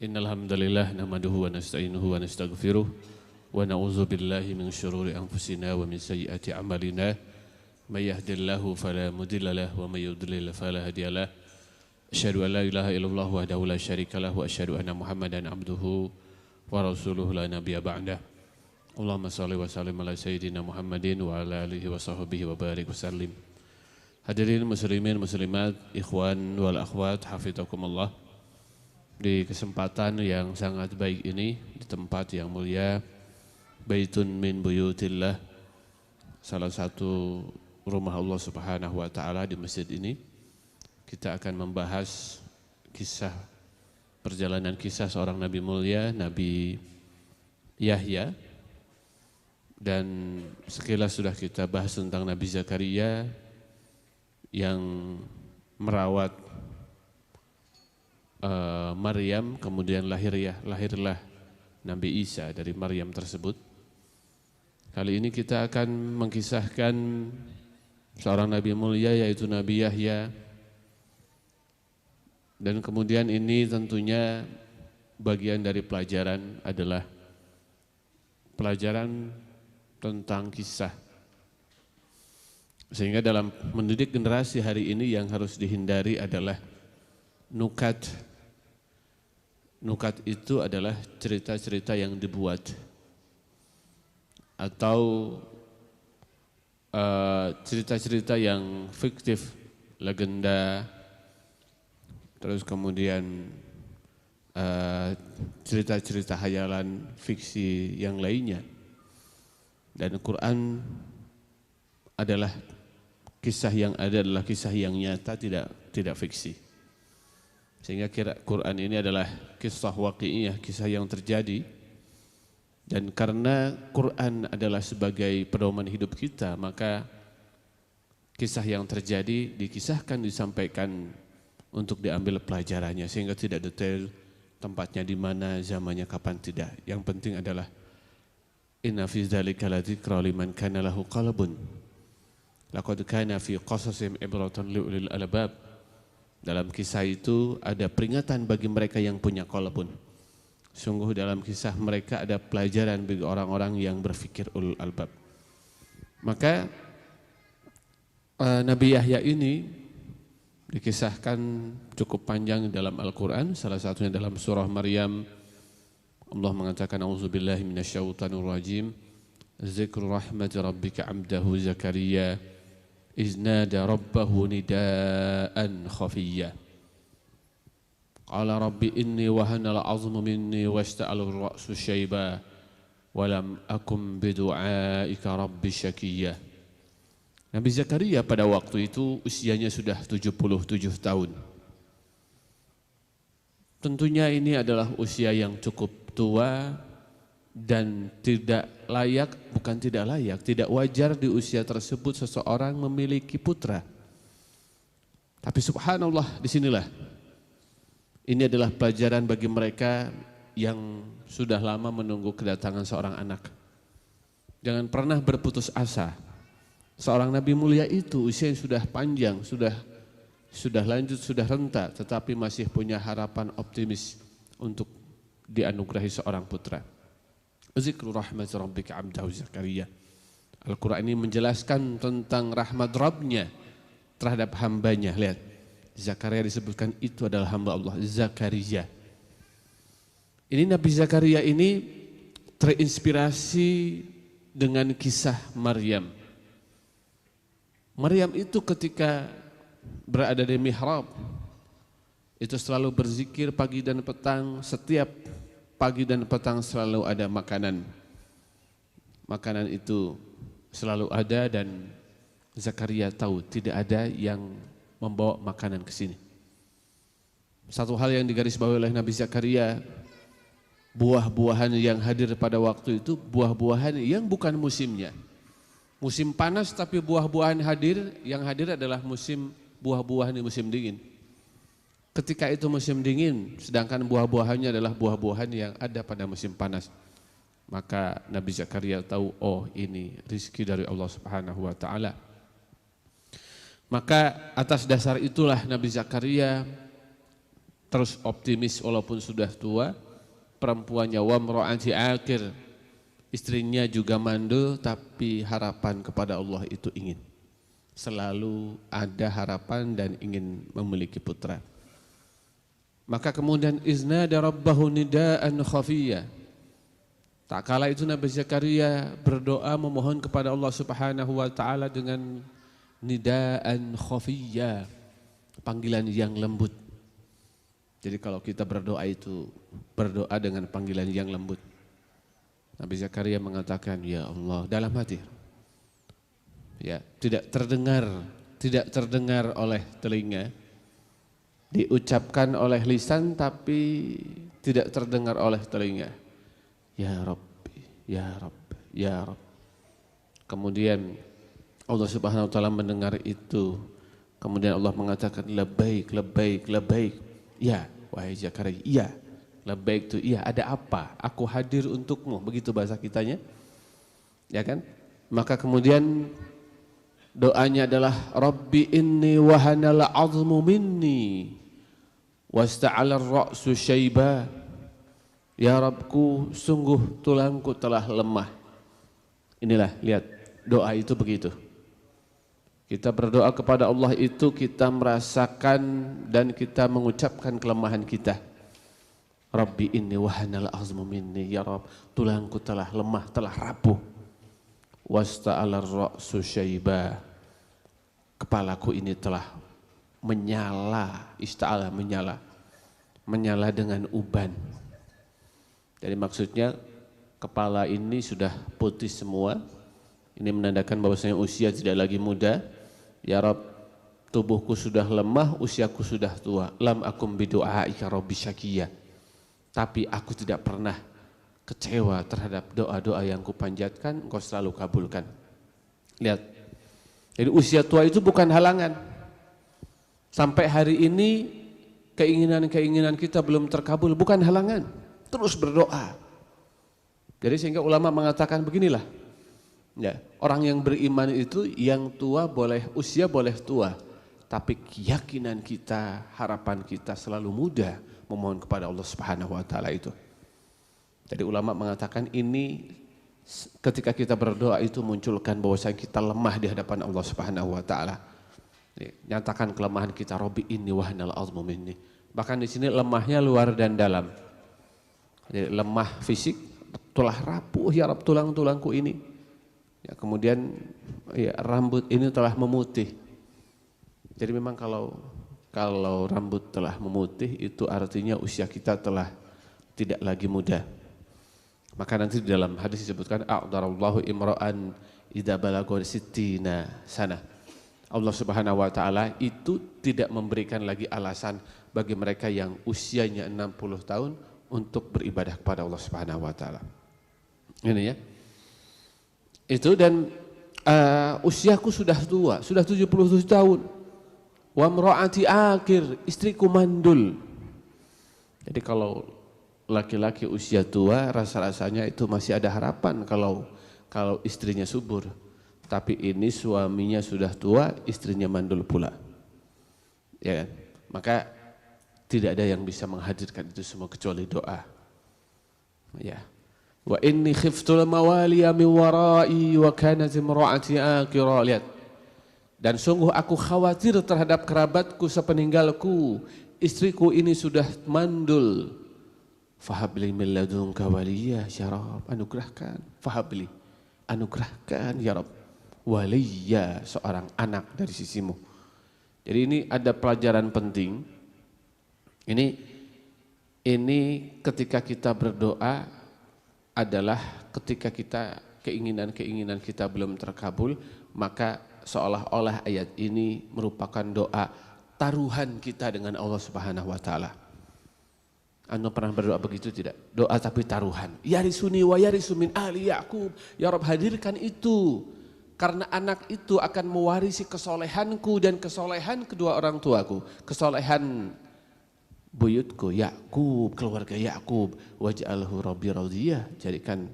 Innal hamdalillah nahmaduhu wa nasta'inuhu wa nastaghfiruh wa na'udzu billahi min syururi anfusina wa min sayyiati a'malina may yahdihillahu fala mudilla lahu wa may yudlil fala hadiyalah. Asyhadu an la ilaha illallah wahdahu la syarikalah wa asyhadu anna Muhammadan abduhu wa rasuluhu la nabiyya ba'dah. Allahumma shalli wa sallim ala sayyidina Muhammadin wa ala alihi wa sahbihi wa barik wa sallim. Hadirin muslimin muslimat, ikhwan wal akhwat, hafizakumullah. Di kesempatan yang sangat baik ini, di tempat yang mulia, Baitun min buyutillah, salah satu rumah Allah Subhanahu wa taala di masjid ini, kita akan membahas perjalanan kisah seorang nabi mulia, Nabi Yahya. Dan sekilas sudah kita bahas tentang Nabi Zakaria yang merawat Maryam, kemudian lahirlah Nabi Isa dari Maryam tersebut. Kali ini kita akan mengkisahkan seorang nabi mulia, yaitu Nabi Yahya. Dan kemudian ini tentunya bagian dari pelajaran adalah pelajaran tentang kisah. Sehingga dalam mendidik generasi hari ini yang harus dihindari adalah nukat. Nukat itu adalah cerita-cerita yang dibuat atau cerita-cerita yang fiktif, legenda, terus kemudian cerita-cerita hayalan, fiksi yang lainnya. Dan Quran adalah kisah yang ada adalah kisah yang nyata, tidak fiksi. Sehingga Quran ini adalah kisah waqi'iyah, kisah yang terjadi. Dan karena Quran adalah sebagai pedoman hidup kita, maka kisah yang terjadi dikisahkan, disampaikan untuk diambil pelajarannya, sehingga tidak detail tempatnya di mana, zamannya kapan, tidak. Yang penting adalah inna fi dzalika ladzikra liman kana lahu qalbun laqad kana fi qasasihim ibratan liulil albab. Dalam kisah itu ada peringatan bagi mereka yang punya qalbun. Sungguh dalam kisah mereka ada pelajaran bagi orang-orang yang berfikir ulul albab. Maka Nabi Yahya ini dikisahkan cukup panjang dalam Al-Quran, salah satunya dalam surah Maryam. Allah mengatakan, a'udzubillahi minasyaitonir rajim, zikru rahmati rabbika 'abdahu Zakaria iz nada rabbahu nidaan khafiyya qala rabbi inni wahana al-'azmu minni washta'ala ar-ra'su shayba wa lam akum bidu'aika rabbi syakiyya. Nabi Zakaria pada waktu itu usianya sudah 77 tahun. Tentunya ini adalah usia yang cukup tua dan tidak layak, bukan tidak layak, tidak wajar di usia tersebut seseorang memiliki putra. Tapi subhanallah, disinilah ini adalah pelajaran bagi mereka yang sudah lama menunggu kedatangan seorang anak. Jangan pernah berputus asa. Seorang nabi mulia itu usia yang sudah panjang, sudah lanjut, sudah renta, tetapi masih punya harapan optimis untuk dianugerahi seorang putra. Zikru rahmat rabbika 'abdahu Zakaria. Al-Quran ini menjelaskan tentang rahmat Rabbnya terhadap hambanya. Lihat, Zakaria disebutkan itu adalah hamba Allah, Zakaria. Ini Nabi Zakaria ini terinspirasi dengan kisah Maryam. Maryam itu ketika berada di mihrab, itu selalu berzikir pagi dan petang. Setiap pagi dan petang selalu ada makanan. Makanan itu selalu ada dan Zakaria tahu tidak ada yang membawa makanan ke sini. Satu hal yang digarisbawahi oleh Nabi Zakaria, buah-buahan yang hadir pada waktu itu buah-buahan yang bukan musimnya. Musim panas tapi buah-buahan hadir, yang hadir adalah musim buah-buahan di musim dingin. Ketika itu musim dingin, sedangkan buah-buahannya adalah buah-buahan yang ada pada musim panas. Maka Nabi Zakaria tahu, oh ini rizki dari Allah Subhanahu wa ta'ala. Maka atas dasar itulah Nabi Zakaria terus optimis walaupun sudah tua. Perempuannya wamra'ati akir, istrinya juga mandul tapi harapan kepada Allah itu ingin. Selalu ada harapan dan ingin memiliki putra. Maka kemudian iznada rabbahu nidaan khafiyya. Tak kala itu Nabi Zakaria berdoa memohon kepada Allah Subhanahu wa taala dengan nidaan khafiyya, panggilan yang lembut. Jadi kalau kita berdoa itu berdoa dengan panggilan yang lembut. Nabi Zakaria mengatakan, ya Allah, dalam hati. Ya, tidak terdengar oleh telinga, diucapkan oleh lisan tapi tidak terdengar oleh telinga. Ya Rabbi, ya Rabbi, ya Rabbi. Kemudian Allah Subhanahu wa taala mendengar itu. Kemudian Allah mengatakan labbaik, labbaik, labbaik. Ya, wahai Zakaria, iya. Labbaik itu iya, ada apa? Aku hadir untukmu, begitu bahasa kitanya. Ya kan? Maka kemudian doanya adalah Rabbi inni wahanal 'azmu minni wasta'ala ar-ra'su syaiba. Ya Rabbku, sungguh tulangku telah lemah. Inilah, lihat, doa itu begitu. Kita berdoa kepada Allah itu kita merasakan dan kita mengucapkan kelemahan kita. Rabbi inni wahanal 'azmu minni, ya Rabb, tulangku telah lemah, telah rapuh. Wasta'ala ar-ra'su syaiba. Kepalaku ini telah menyala, ista'ala menyala. Menyala dengan uban. Jadi maksudnya kepala ini sudah putih semua. Ini menandakan bahwasanya usia tidak lagi muda. Ya Rabb, tubuhku sudah lemah, usiaku sudah tua. Lam akum bidu'aika rabbi syakiyya. Tapi aku tidak pernah kecewa terhadap doa-doa yang kupanjatkan, engkau selalu kabulkan. Lihat. Jadi usia tua itu bukan halangan. Sampai hari ini keinginan-keinginan kita belum terkabul, bukan halangan. Terus berdoa. Jadi sehingga ulama mengatakan beginilah. Ya, orang yang beriman itu yang tua boleh, usia boleh tua. Tapi keyakinan kita, harapan kita selalu muda memohon kepada Allah Subhanahu wa taala itu. Jadi ulama mengatakan ini ketika kita berdoa itu munculkan bahwasanya kita lemah di hadapan Allah Subhanahu wa taala. Nyatakan kelemahan kita, Rabbi inni wahanal 'azmu minni. Bahkan di sini lemahnya luar dan dalam. Jadi lemah fisik, telah rapuh ya Rabb tulang-tulangku ini. Ya, kemudian ya, rambut ini telah memutih. Jadi memang kalau rambut telah memutih itu artinya usia kita telah tidak lagi muda. Maka nanti di dalam hadis disebutkan a'darallahu imra'an idza balagha sittina sana. Allah Subhanahu wa taala itu tidak memberikan lagi alasan bagi mereka yang usianya 60 tahun untuk beribadah kepada Allah Subhanahu wa taala. Ini ya. Itu dan usiaku sudah tua, sudah 77 tahun. Wa mra'ati akir, istriku mandul. Jadi kalau laki-laki usia tua rasa-rasanya itu masih ada harapan kalau istrinya subur. Tapi ini suaminya sudah tua, istrinya mandul pula. Ya kan? Maka tidak ada yang bisa menghadirkan itu semua kecuali doa. Ya. Wa inni khiftul mawaliya min wara'i wa kanat imra'ati akira. Lihat. Dan sungguh aku khawatir terhadap kerabatku sepeninggalku. Istriku ini sudah mandul. Fahabli min ladunka waliya ya Rabb. Anugerahkan. Fahabli. Anugerahkan ya Rabb. Waliya, seorang anak dari sisimu. Jadi ini ada pelajaran penting. Ini ketika kita berdoa adalah ketika kita keinginan kita belum terkabul, maka seolah-olah ayat ini merupakan doa taruhan kita dengan Allah Subhanahu wa taala. Anda pernah berdoa begitu tidak? Doa tapi taruhan. Yarisuni wa yarisu min ahli Ya'qub. Ya Rabb, hadirkan itu. Karena anak itu akan mewarisi kesolehanku dan kesolehan kedua orang tuaku. Kesolehan buyutku, Ya'qub, keluarga Ya'qub. Waj'alhu rabbi radiyah. Jadikan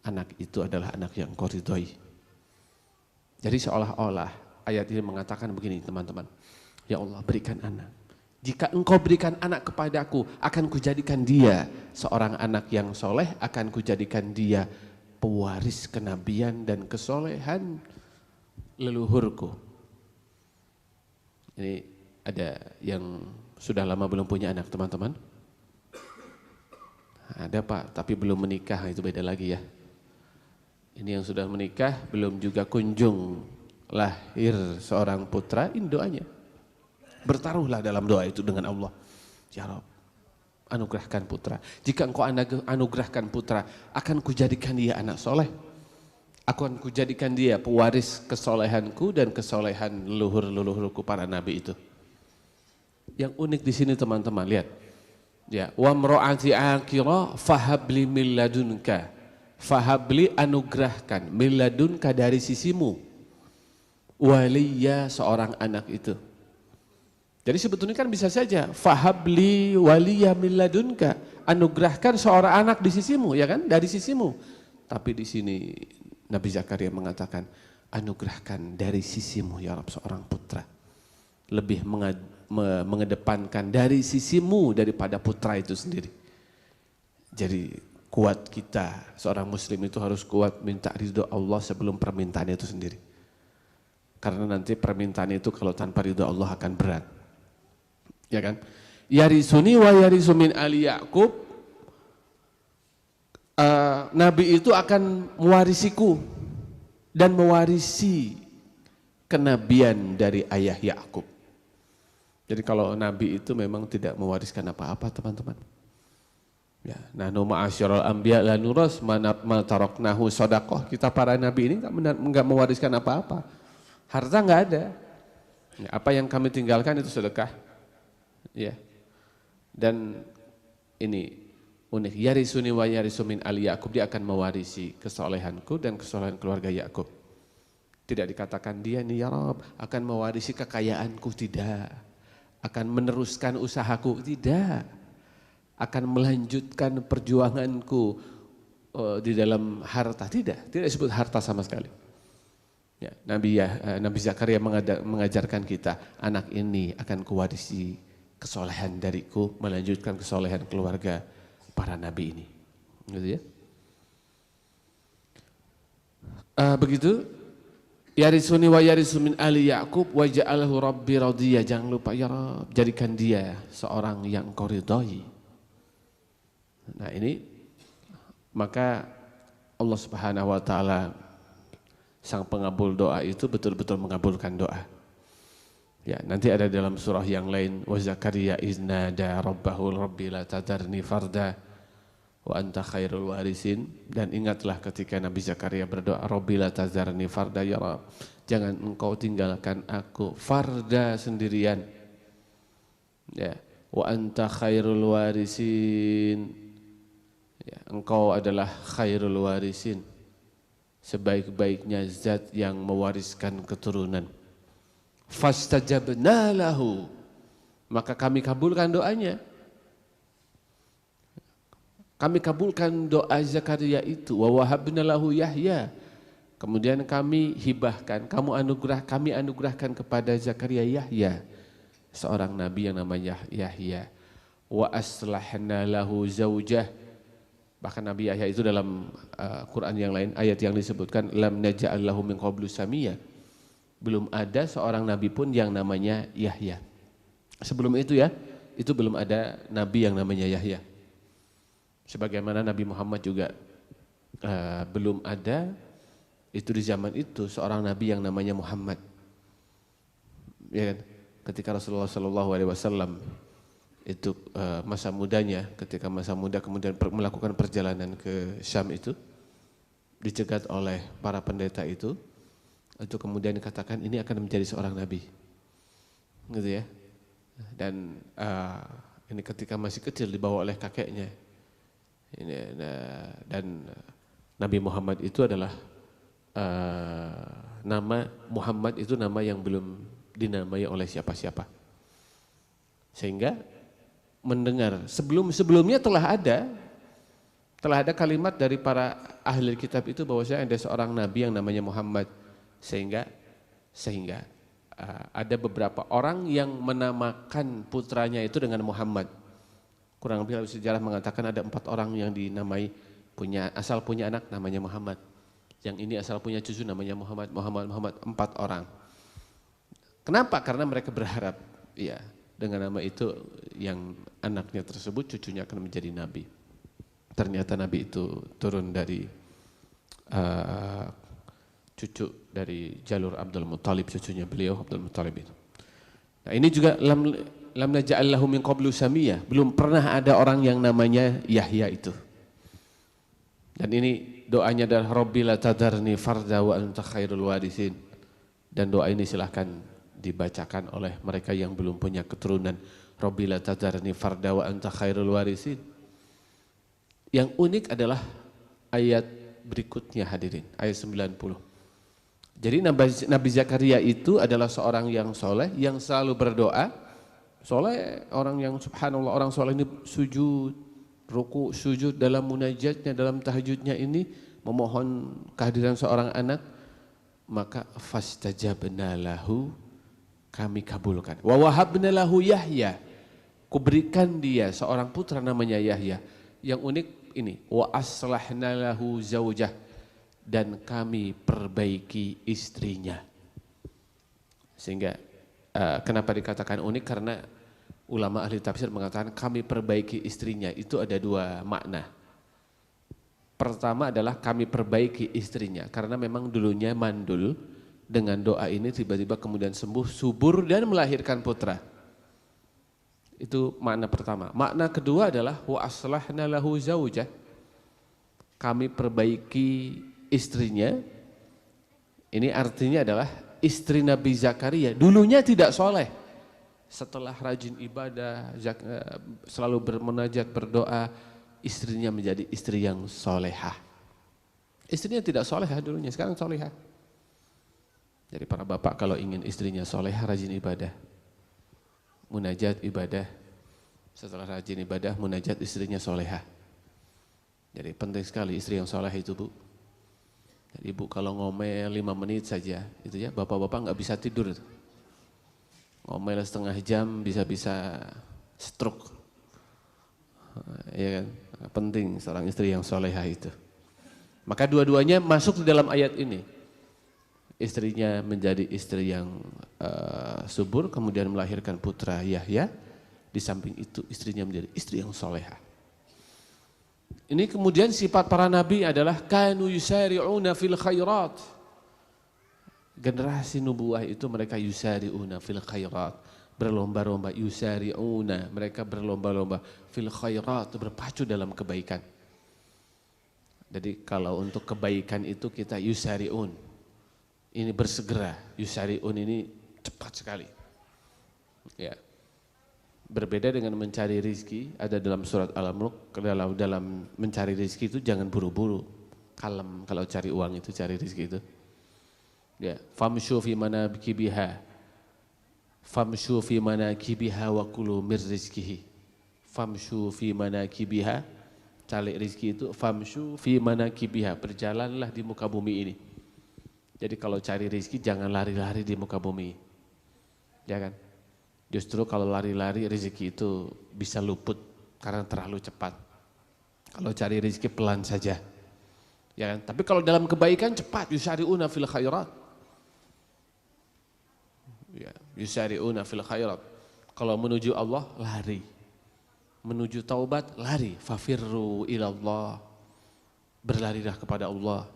anak itu adalah anak yang kau ridhoi. Jadi seolah-olah ayat ini mengatakan begini teman-teman. Ya Allah, berikan anak. Jika engkau berikan anak kepadaku, akan kujadikan dia seorang anak yang soleh, akan kujadikan dia pewaris kenabian dan kesolehan leluhurku. Ini ada yang sudah lama belum punya anak, teman-teman? Ada Pak, tapi belum menikah, itu beda lagi ya. Ini yang sudah menikah, belum juga kunjung lahir seorang putra, ini doanya. Bertaruhlah dalam doa itu dengan Allah. Ya Rabb, anugerahkan putra. Jika engkau anugerahkan putra, akan kujadikan dia anak soleh. Aku akan kujadikan dia pewaris kesolehanku dan kesolehan leluhur-leluhurku para nabi itu. Yang unik di sini teman-teman, lihat. Ya, wa mra'ati aqira fahabli min ladunka. Fahabli anugerahkan min ladunka dari sisimu. Waliya seorang anak itu. Jadi sebetulnya kan bisa saja fahabli waliya min ladunka, anugerahkan seorang anak di sisimu, ya kan? Dari sisimu. Tapi di sini Nabi Zakaria mengatakan anugerahkan dari sisimu ya Rabb seorang putra. Lebih mengedepankan dari sisimu daripada putra itu sendiri. Jadi kuat kita, seorang muslim itu harus kuat minta ridho Allah sebelum permintaan itu sendiri. Karena nanti permintaan itu kalau tanpa ridho Allah akan berat. Ya kan? Yarisuni wa yarisu min ali Ya'qub. Nabi itu akan mewarisiku dan mewarisi kenabian dari ayah Ya'qub. Jadi kalau Nabi itu memang tidak mewariskan apa-apa teman-teman. Ya, nahnu ma'asyiral anbiya la nuras ma taraknahu shadaqah. Kita para nabi ini enggak mewariskan apa-apa. Harta enggak ada. Ya, apa yang kami tinggalkan itu sedekah. Ya. Dan ini unik, yarisuni wa yarisu min ali Ya'qub, dia akan mewarisi kesolehanku dan kesolehan keluarga Ya'qub. Tidak dikatakan dia nih ya Rabb akan mewarisi kekayaanku, tidak. Akan meneruskan usahaku, tidak. Akan melanjutkan perjuanganku di dalam harta, tidak disebut harta sama sekali. Ya, Nabi Zakaria mengajarkan kita, anak ini akan kuwarisi kesolehan dariku, melanjutkan kesolehan keluarga para nabi ini. Gitu ya. Begitu. Yarisuni wa yarisu min ali Ya'qub wa ja'alahu rabbi radiyya. Jangan lupa ya Rabb, jadikan dia seorang yang Engkau ridhai. Nah ini maka Allah Subhanahu wa taala sang pengabul doa itu betul-betul mengabulkan doa. Ya, nanti ada dalam surah yang lain, wa Zakaria iznada rabbahu rabbi la tadarni farda wa anta khairul warisin. Dan ingatlah ketika Nabi Zakaria berdoa, rabbi la tadarni farda ya Rabb, jangan engkau tinggalkan aku farda sendirian. Ya, wa anta khairul warisin. Ya, engkau adalah khairul warisin, sebaik-baiknya zat yang mewariskan keturunan. Fastajabna lahu, maka kami kabulkan doanya. Kami kabulkan doa Zakaria itu. Wa wahabna lahu Yahya. Kemudian kami hibahkan, kami anugerahkan kepada Zakaria Yahya, seorang nabi yang namanya Yahya. Wa aslahna lahu zaujah. Bahkan Nabi Yahya itu dalam Quran yang lain, ayat yang disebutkan lam naj'al lahu min qablu samiyya. Belum ada seorang nabi pun yang namanya Yahya. Sebelum itu ya, itu belum ada nabi yang namanya Yahya. Sebagaimana Nabi Muhammad juga belum ada itu di zaman itu seorang nabi yang namanya Muhammad. Ya kan? Ketika Rasulullah SAW itu masa mudanya, ketika masa muda kemudian melakukan perjalanan ke Syam itu, dicegat oleh para pendeta itu kemudian dikatakan ini akan menjadi seorang nabi, gitu ya. Dan ini ketika masih kecil dibawa oleh kakeknya. Ini, dan Nabi Muhammad itu adalah nama Muhammad itu nama yang belum dinamai oleh siapa-siapa, sehingga mendengar sebelumnya telah ada kalimat dari para ahli kitab itu bahwasanya ada seorang nabi yang namanya Muhammad, sehingga ada beberapa orang yang menamakan putranya itu dengan Muhammad. Kurang lebih sejarah mengatakan ada 4 orang yang dinamai asal punya anak namanya Muhammad. Yang ini asal punya cucu namanya Muhammad, 4 orang. Kenapa? Karena mereka berharap ya dengan nama itu yang anaknya tersebut cucunya akan menjadi nabi. Ternyata nabi itu turun dari cucu dari jalur Abdul Muttalib, cucunya beliau Abdul Muttalib itu. Nah, ini juga lam naj'al lahu min qablu samiyya, belum pernah ada orang yang namanya Yahya itu. Dan ini doanya adalah Rabbi la tadarni farda wa anta khairul warithin. Dan doa ini silahkan dibacakan oleh mereka yang belum punya keturunan. Rabbi la tadarni farda wa anta khairul warithin. Yang unik adalah ayat berikutnya hadirin, ayat 90. Jadi Nabi Zakaria itu adalah seorang yang soleh, yang selalu berdoa. Soleh, orang yang subhanallah, orang soleh ini sujud, ruku, sujud dalam munajatnya, dalam tahajudnya ini memohon kehadiran seorang anak. Maka fastajabna lahu, kami kabulkan. Wa wahabna lahu Yahya, kuberikan dia seorang putra namanya Yahya. Yang unik ini, wa aslahna lahu zaujah, dan kami perbaiki istrinya. Sehingga kenapa dikatakan unik? Karena ulama ahli tafsir mengatakan kami perbaiki istrinya, itu ada 2 makna. Pertama adalah kami perbaiki istrinya, karena memang dulunya mandul, dengan doa ini tiba-tiba kemudian sembuh, subur dan melahirkan putra. Itu makna pertama. Makna kedua adalah wa aslahna lahu zaujah, kami perbaiki istrinya. Ini artinya adalah istri Nabi Zakaria dulunya tidak soleh. Setelah rajin ibadah, selalu bermunajat, berdoa, istrinya menjadi istri yang solehah. Istrinya tidak solehah dulunya, sekarang solehah. Jadi para bapak kalau ingin istrinya solehah, rajin ibadah, munajat ibadah. Setelah rajin ibadah, munajat, istrinya solehah. Jadi penting sekali istri yang soleh itu, Bu. Jadi ibu kalau ngomel 5 menit saja, itu ya, bapak-bapak nggak bisa tidur. Ngomel setengah jam bisa-bisa stroke. Ya kan? Penting seorang istri yang solehah itu. Maka dua-duanya masuk di dalam ayat ini. Istrinya menjadi istri yang subur, kemudian melahirkan putra Yahya. Di samping itu istrinya menjadi istri yang solehah. Ini kemudian sifat para nabi adalah kanu yusari'una fil khairat. Generasi nubuah itu mereka yusari'una fil khairat, berlomba-lomba, yusari'una, mereka berlomba-lomba fil khairat, berpacu dalam kebaikan. Jadi kalau untuk kebaikan itu kita yusari'un, ini bersegera, yusari'un ini cepat sekali. Ya. Berbeda dengan mencari rizki, ada dalam surat Al-Mulk, dalam mencari rizki itu jangan buru-buru, kalem kalau cari uang itu, cari rizki itu. Ya, famshu fi manakibiha, famshu fi manakibiha wa kulu mir rizkihi. Famshu fi manakibiha, cari rizki itu, famshu fi manakibiha, berjalanlah di muka bumi ini. Jadi kalau cari rizki jangan lari-lari di muka bumi, ya kan? Justru kalau lari-lari rezeki itu bisa luput karena terlalu cepat. Kalau cari rezeki pelan saja. Ya kan? Tapi kalau dalam kebaikan cepat, yusari'una fil khairat. Ya, yusari'una fil khairat. Kalau menuju Allah lari. Menuju taubat lari, fafirru ilallah. Berlarilah kepada Allah.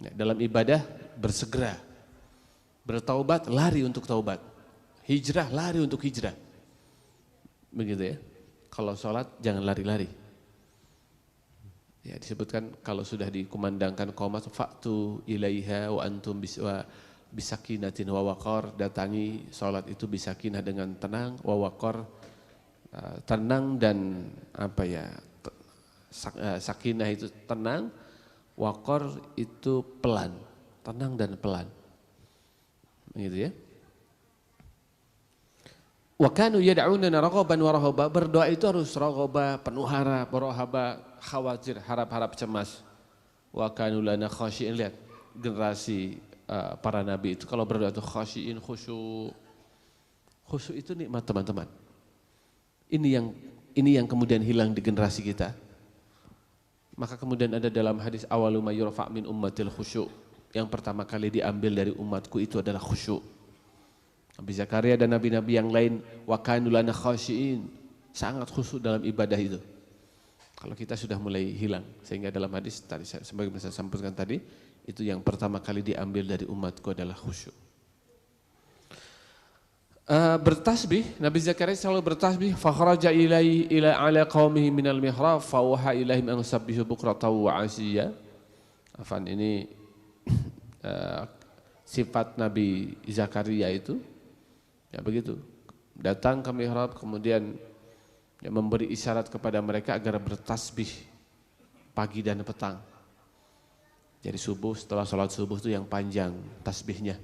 Ya, dalam ibadah bersegera. Bertaubat lari untuk taubat. Hijrah, lari untuk hijrah. Begitu ya. Kalau sholat jangan lari-lari. Ya, disebutkan kalau sudah dikumandangkan qomat fa'tu ilaiha wa antum bisakinatin wa waqar, datangi sholat itu bisakinah dengan tenang, wa waqar, tenang dan apa ya, sakinah itu tenang, waqar itu pelan, tenang dan pelan. Begitu ya. Wa kanu yad'unana raghaban wa rahaba, berdoa itu harus raghaba, penuh harap, rahaba, khawatir, harap-harap cemas. Wa kanu lana khashi'in, lihat generasi para nabi itu kalau berdoa itu khasyiin, khusyuk. Khusyuk itu nikmat teman-teman. Ini yang kemudian hilang di generasi kita. Maka kemudian ada dalam hadis awalu ma yurfa' min ummatil khusyuk. Yang pertama kali diambil dari umatku itu adalah khusyuk. Nabi Zakaria dan nabi-nabi yang lain wa kanu lana khasyiin, sangat khusyuk dalam ibadah itu. Kalau kita sudah mulai hilang, sehingga dalam hadis tadi sebagaimana saya sampaikan tadi, itu yang pertama kali diambil dari umatku adalah khusyuk. Bertasbih, Nabi Zakaria selalu bertasbih. Fakhraja ila ala qaumihi minal mihrab fawha ilaihim an sabbihu bukratan wa ashiya. Afan, ini sifat Nabi Zakaria itu ya begitu. Datang ke mihrab kemudian ya, memberi isyarat kepada mereka agar bertasbih pagi dan petang. Jadi subuh, setelah sholat subuh itu yang panjang tasbihnya.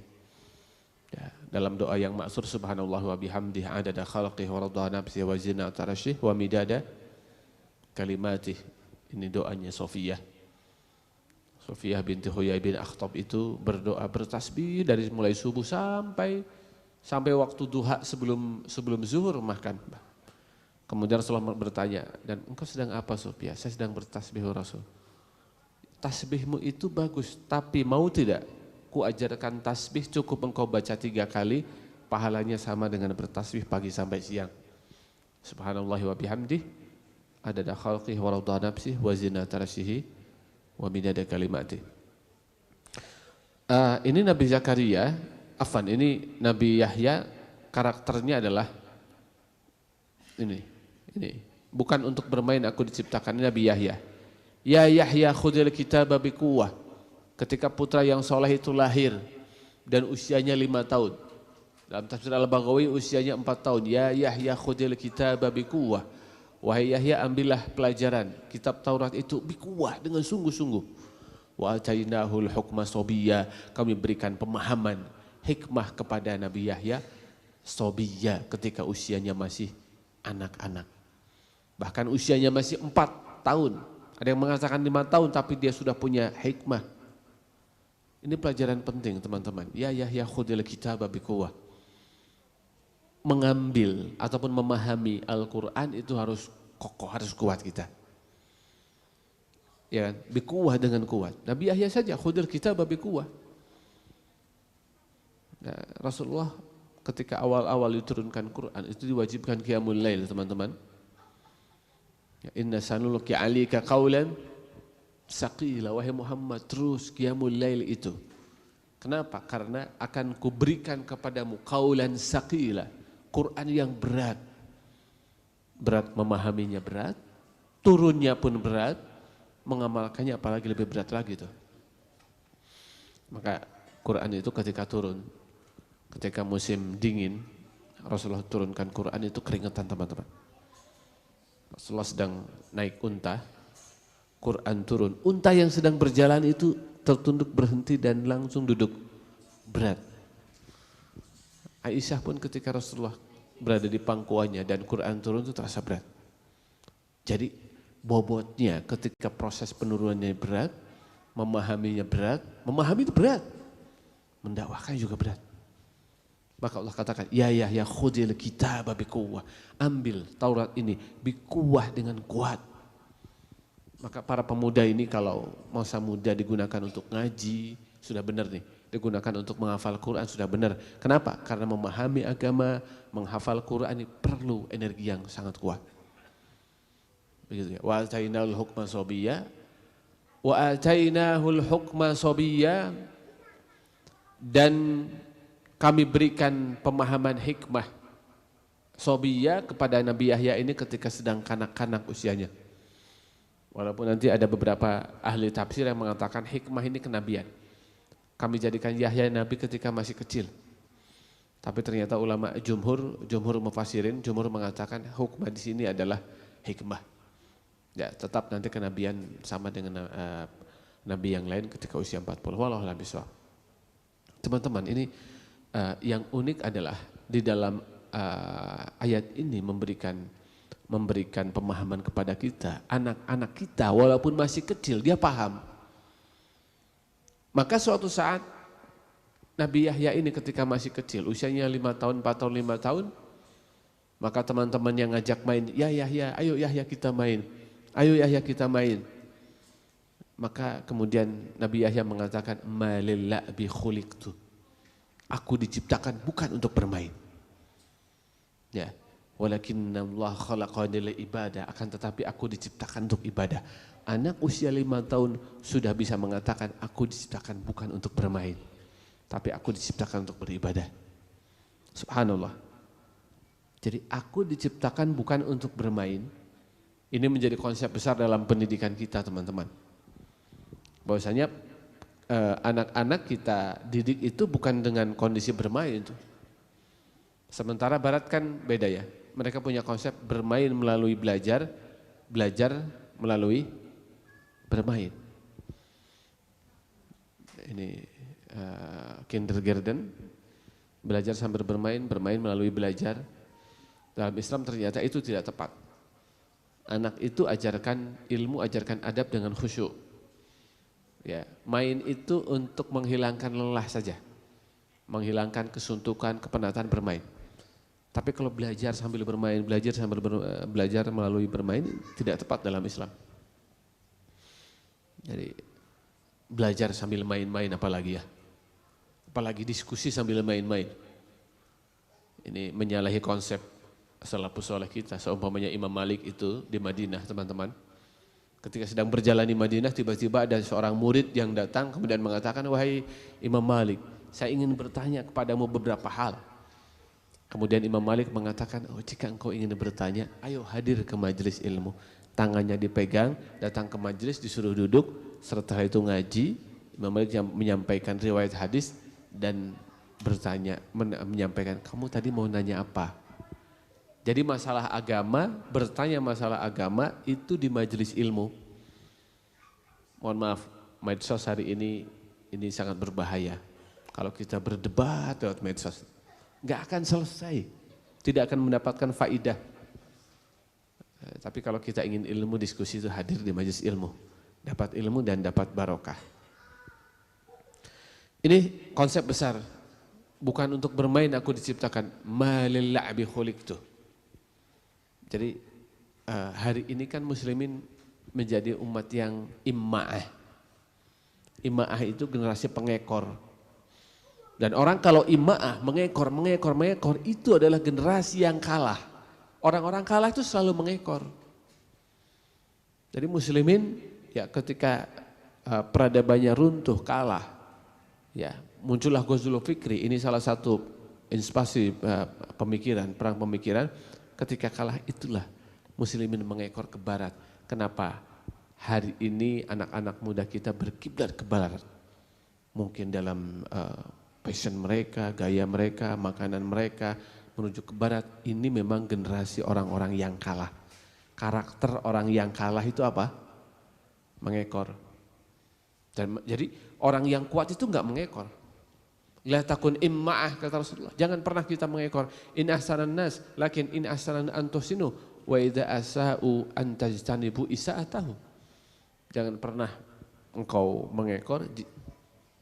Ya, dalam doa yang maksur subhanallah wa bihamdihi adada khalqihi wa radha nafsihi wa zinata arsyih wa midada kalimatih. Ini doanya Sofiyah binti Huyai bin Akhtab itu berdoa bertasbih dari mulai subuh sampai waktu duha sebelum zuhur makan. Kemudian Rasulullah bertanya, dan engkau sedang apa Sofiyah? Saya sedang bertasbih Rasul. Tasbihmu itu bagus, tapi mau tidak ku ajarkan tasbih cukup engkau baca 3 kali, pahalanya sama dengan bertasbih pagi sampai siang. Subhanallah wa bihamdih adada khalqihi wa radha nafsihi wa zinata arsyihi wa midada kalimatih. Ini Nabi Zakaria, ini Nabi Yahya, karakternya adalah ini. Bukan untuk bermain aku diciptakan. Ini Nabi Yahya. Ya Yahya khudil kitaba biquwwah. Ketika putra yang soleh itu lahir dan usianya 5 tahun. Dalam tafsir Al-Baghawi usianya 4 tahun. Ya Yahya khudil kitaba biquwwah. Wahai Yahya, ambillah pelajaran kitab Taurat itu biquwwah, dengan sungguh-sungguh. Wa atainahul hukma sobiyya. Kami berikan pemahaman hikmah kepada Nabi Yahya sobiyya, ketika usianya masih anak-anak. Bahkan usianya masih 4 tahun. Ada yang mengatakan 5 tahun tapi dia sudah punya hikmah. Ini pelajaran penting teman-teman. Ya Yahya khudil kitaba biquwwah. Mengambil ataupun memahami Al-Quran itu harus kokoh, harus kuat kita. Ya kan? Biquwwah, dengan kuat. Nabi Yahya saja khudil kitaba biquwwah. Nah, Rasulullah ketika awal-awal diturunkan Quran itu diwajibkan qiyamul lail teman-teman. Ya, inna sanulqi 'alaika qaulan saqila, wahai Muhammad, terus qiyamul lail itu. Kenapa? Karena akan kuberikan kepadamu qaulan saqila, Quran yang berat. Berat memahaminya, berat, turunnya pun berat, mengamalkannya apalagi lebih berat lagi tuh. Maka Quran itu ketika turun, ketika musim dingin, Rasulullah turunkan Quran itu keringetan teman-teman. Rasulullah sedang naik unta, Quran turun, unta yang sedang berjalan itu tertunduk berhenti dan langsung duduk, berat. Aisyah pun ketika Rasulullah berada di pangkuannya dan Quran turun itu terasa berat. Jadi bobotnya ketika proses penurunannya berat, memahaminya berat, memahami itu berat, mendakwahkan juga berat. Maka Allah katakan, ya Yahya khudil kitaba biquwwah, ambil Taurat ini biquwwah, dengan kuat. Maka para pemuda ini kalau masa muda digunakan untuk ngaji, sudah benar nih. Digunakan untuk menghafal Quran, sudah benar. Kenapa? Karena memahami agama, menghafal Quran ini perlu energi yang sangat kuat. Begitu ya. Wa atainahul hukma sobiyya. Wa atainahul hukma sobiyya. Dan kami berikan pemahaman hikmah sobiyya kepada Nabi Yahya ini ketika sedang kanak-kanak usianya. Walaupun nanti ada beberapa ahli tafsir yang mengatakan hikmah ini kenabian. Kami jadikan Yahya nabi ketika masih kecil. Tapi ternyata ulama jumhur mufassirin, jumhur mengatakan hikmah di sini adalah hikmah. Ya, tetap nanti kenabian sama dengan nabi yang lain ketika usia 40. Wallahu a'lam bishawab. Teman-teman, ini yang unik adalah di dalam ayat ini memberikan pemahaman kepada kita, anak-anak kita walaupun masih kecil dia paham. Maka suatu saat Nabi Yahya ini ketika masih kecil, usianya 5 tahun, 4 tahun, 5 tahun, maka teman-teman yang ngajak main, ya Yahya, ayo Yahya kita main, ayo Yahya kita main. Maka kemudian Nabi Yahya mengatakan, malil la'bi khuliqtu. Aku diciptakan bukan untuk bermain. Ya, walakinna Allah khalaqani li ibadah, akan tetapi aku diciptakan untuk ibadah. Anak usia 5 tahun sudah bisa mengatakan, aku diciptakan bukan untuk bermain, tapi aku diciptakan untuk beribadah. Subhanallah. Jadi aku diciptakan bukan untuk bermain. Ini menjadi konsep besar dalam pendidikan kita, teman-teman. Bahwasanya anak-anak kita didik itu bukan dengan kondisi bermain itu. Sementara Barat kan beda ya. Mereka punya konsep bermain melalui belajar, belajar melalui bermain. Ini kindergarten, belajar sambil bermain, bermain melalui belajar. Dalam Islam ternyata itu tidak tepat. Anak itu ajarkan ilmu, ajarkan adab dengan khusyuk. Ya, main itu untuk menghilangkan lelah saja, menghilangkan kesuntukan, kepenatan bermain. Tapi kalau belajar sambil bermain, belajar melalui bermain tidak tepat dalam Islam. Jadi belajar sambil main-main apalagi ya, apalagi diskusi sambil main-main. Ini menyalahi konsep salafus saleh kita. Seumpamanya Imam Malik itu di Madinah, teman-teman. Ketika sedang berjalan di Madinah, tiba-tiba ada seorang murid yang datang kemudian mengatakan, wahai Imam Malik, saya ingin bertanya kepadamu beberapa hal. Kemudian Imam Malik mengatakan, oh jika engkau ingin bertanya, ayo hadir ke majelis ilmu. Tangannya dipegang, datang ke majelis, disuruh duduk, setelah itu ngaji. Imam Malik menyampaikan riwayat hadis dan bertanya, menyampaikan, kamu tadi mau nanya apa? Jadi masalah agama, bertanya masalah agama itu di majelis ilmu. Mohon maaf, medsos hari ini sangat berbahaya. Kalau kita berdebat lewat medsos, nggak akan selesai, tidak akan mendapatkan faidah. Tapi kalau kita ingin ilmu, diskusi itu hadir di majelis ilmu, dapat ilmu dan dapat barokah. Ini konsep besar, bukan untuk bermain aku diciptakan, malil la'bi khuliqtu. Jadi hari ini kan muslimin menjadi umat yang imma'ah. Imma'ah itu generasi pengekor. Dan orang kalau imma'ah, mengekor, itu adalah generasi yang kalah. Orang-orang kalah itu selalu mengekor. Jadi muslimin ya ketika peradabannya runtuh, kalah, ya muncullah Ghazul Fikri. Ini salah satu inspirasi pemikiran, perang pemikiran. Ketika kalah itulah muslimin mengekor ke barat. Kenapa? Hari ini anak-anak muda kita berkiblat ke barat. Mungkin dalam passion mereka, gaya mereka, makanan mereka menuju ke barat. Ini memang generasi orang-orang yang kalah. Karakter orang yang kalah itu apa? Mengekor. Dan jadi orang yang kuat itu enggak mengekor. La takun imma'ah, kata Rasulullah. Jangan pernah kita mengekor. In ahsanan nas, lakin in ahsanan antusinu, wa idha asa'u antajtanibu isa'atahu. Jangan pernah engkau mengekor,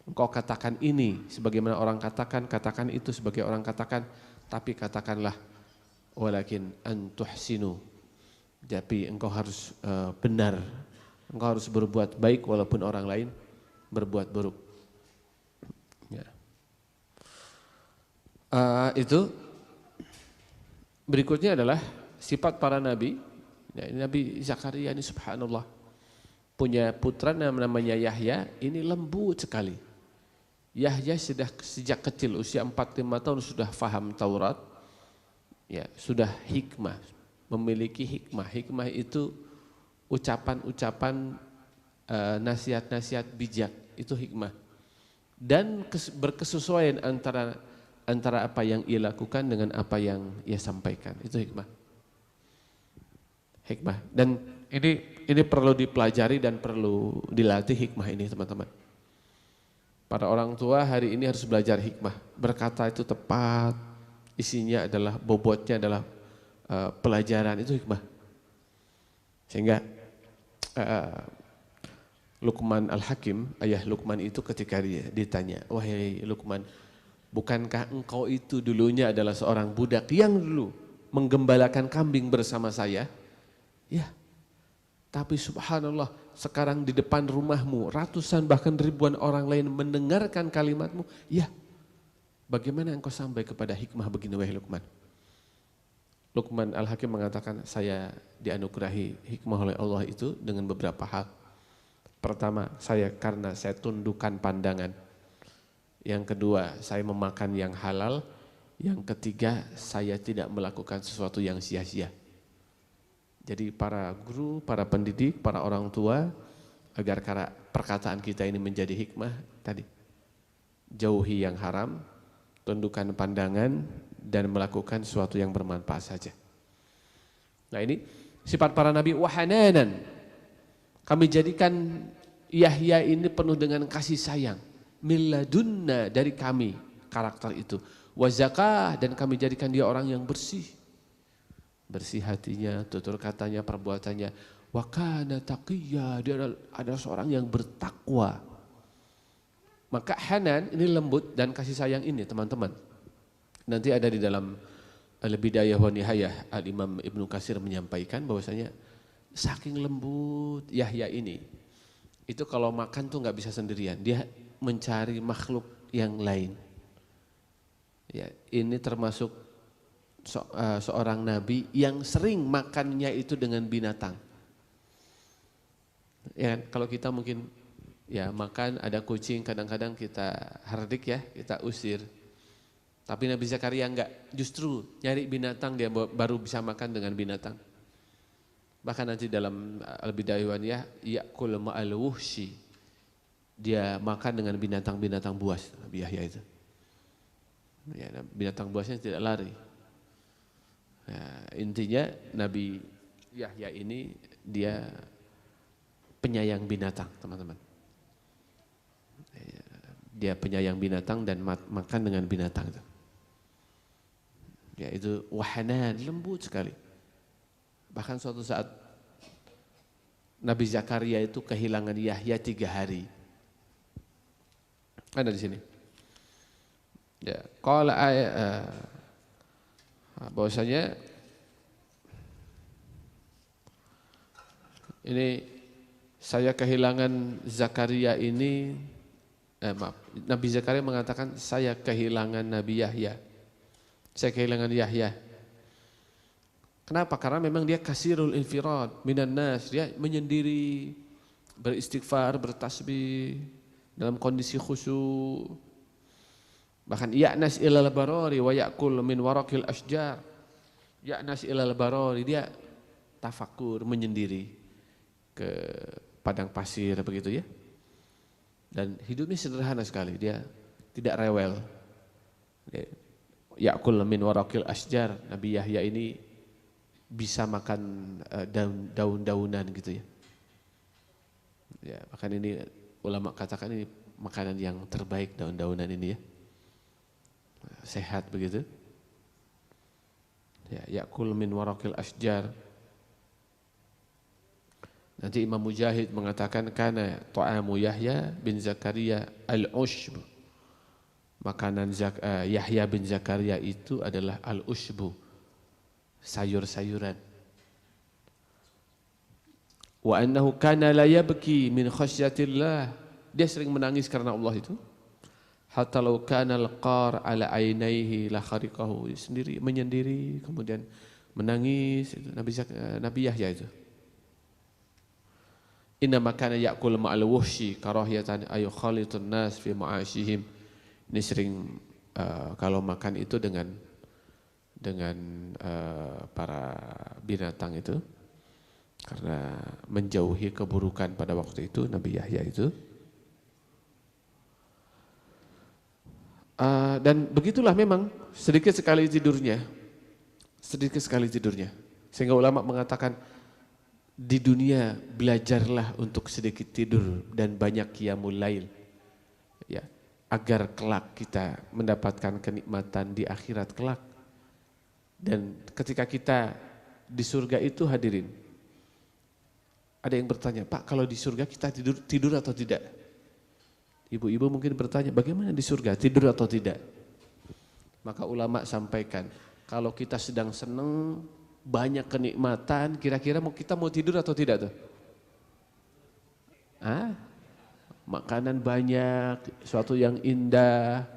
engkau katakan ini sebagaimana orang katakan, katakan itu sebagai orang katakan, tapi katakanlah walakin antuhsinu. Tapi engkau harus benar, engkau harus berbuat baik walaupun orang lain berbuat buruk. Ya. Itu berikutnya adalah sifat para nabi. Ya, Nabi Zakaria ini subhanallah punya putra namanya Yahya, ini lembut sekali. Yahya sudah sejak kecil usia 4-5 tahun sudah faham Taurat. Ya, sudah hikmah, memiliki hikmah. Hikmah itu ucapan-ucapan nasihat-nasihat bijak, itu hikmah. Dan berkesesuaian antara apa yang ia lakukan dengan apa yang ia sampaikan, itu hikmah. Hikmah. Dan ini perlu dipelajari dan perlu dilatih hikmah ini, teman-teman. Para orang tua hari ini harus belajar hikmah. Berkata itu tepat, isinya adalah, bobotnya adalah pelajaran, itu hikmah. Sehingga Luqman Al-Hakim, ayah Luqman itu ketika dia ditanya, wahai Luqman, bukankah engkau itu dulunya adalah seorang budak yang dulu menggembalakan kambing bersama saya? Ya, tapi subhanallah sekarang di depan rumahmu ratusan bahkan ribuan orang lain mendengarkan kalimatmu. Ya, bagaimana engkau sampai kepada hikmah begini wahai Luqman? Luqman Al-Hakim mengatakan, saya dianugerahi hikmah oleh Allah itu dengan beberapa hal. Pertama, karena saya tundukkan pandangan. Yang kedua, saya memakan yang halal. Yang ketiga, saya tidak melakukan sesuatu yang sia-sia. Jadi para guru, para pendidik, para orang tua, agar perkataan kita ini menjadi hikmah tadi. Jauhi yang haram, tundukkan pandangan, dan melakukan sesuatu yang bermanfaat saja. Nah ini sifat para nabi, wahananan. Kami jadikan Yahya ini penuh dengan kasih sayang. Milladunna, dari kami karakter itu. Wazakah, dan kami jadikan dia orang yang bersih. Bersih hatinya, tutur katanya, perbuatannya. Wakana taqiyya, dia adalah seorang yang bertakwa. Maka Hanan ini lembut dan kasih sayang ini teman-teman. Nanti ada di dalam Al-Bidayah wa Nihayah, Al-Imam Ibnu Katsir menyampaikan bahwasanya saking lembut Yahya ini, itu kalau makan tuh nggak bisa sendirian, dia mencari makhluk yang lain. Ya, ini termasuk seorang nabi yang sering makannya itu dengan binatang. Ya, kalau kita mungkin ya makan ada kucing, kadang-kadang kita hardik ya, kita usir. Tapi Nabi Zakaria enggak, justru nyari binatang dia baru bisa makan dengan binatang. Bahkan nanti dalam Al-Bidayah wa Nihayah, ya'kul ma'al wuhshi, dia makan dengan binatang-binatang buas, Nabi Yahya itu. Ya, binatang buasnya tidak lari. Ya, intinya Nabi Yahya ini dia penyayang binatang, teman-teman. Dia penyayang binatang dan makan dengan binatang itu. Ya, itu wahanan, lembut sekali. Bahkan suatu saat Nabi Zakaria itu kehilangan Yahya 3 hari. Ada di sini. Ya, qala bahwasanya ini saya kehilangan Zakaria ini, Nabi Zakaria mengatakan saya kehilangan Nabi Yahya. Saya kehilangan Yahya. Kenapa? Karena memang dia kasirul infirad minan nas, dia menyendiri, beristighfar, bertasbih dalam kondisi khusyuk. Bahkan ya'nas ilal barari wa ya'kul min warakil asjar. Ya'nas ilal barari, dia tafakur, menyendiri ke padang pasir begitu ya. Dan hidupnya sederhana sekali, dia tidak rewel. Ya'kul min warakil asjar, Nabi Yahya ini bisa makan daun-daunan gitu ya. Ya, bahkan ini ulama katakan ini makanan yang terbaik, daun-daunan ini ya. Sehat begitu. Ya, ya'kul min warakil asjar. Nanti Imam Mujahid mengatakan kana ta'amu Yahya bin Zakaria al-ushb. Makanan Yahya bin Zakaria itu adalah al-ushbu, sayur-sayuran. Wa annahu kana la yabki min khasyatillah. Dia sering menangis karena Allah itu. Hatta law kana al-qar ala ainaihi la khariqahu. Sendiri menyendiri kemudian menangis itu Nabi Yahya itu. Inna makana ya'kul ma'al wuhshi karahiyatan ayu khalitun nas fi ma'ashihim. Ini sering kalau makan itu dengan para binatang itu, karena menjauhi keburukan pada waktu itu Nabi Yahya itu. Dan begitulah memang sedikit sekali tidurnya, sehingga ulama mengatakan di dunia belajarlah untuk sedikit tidur dan banyak qiyamul lail, ya, agar kelak kita mendapatkan kenikmatan di akhirat kelak. Dan ketika kita di surga itu hadirin, Ada yang bertanya, Pak kalau di surga kita tidur atau tidak? Ibu-ibu mungkin bertanya, bagaimana di surga, tidur atau tidak? Maka ulama sampaikan, kalau kita sedang senang, banyak kenikmatan, kira-kira kita mau tidur atau tidak tuh? Makanan banyak, suatu yang indah,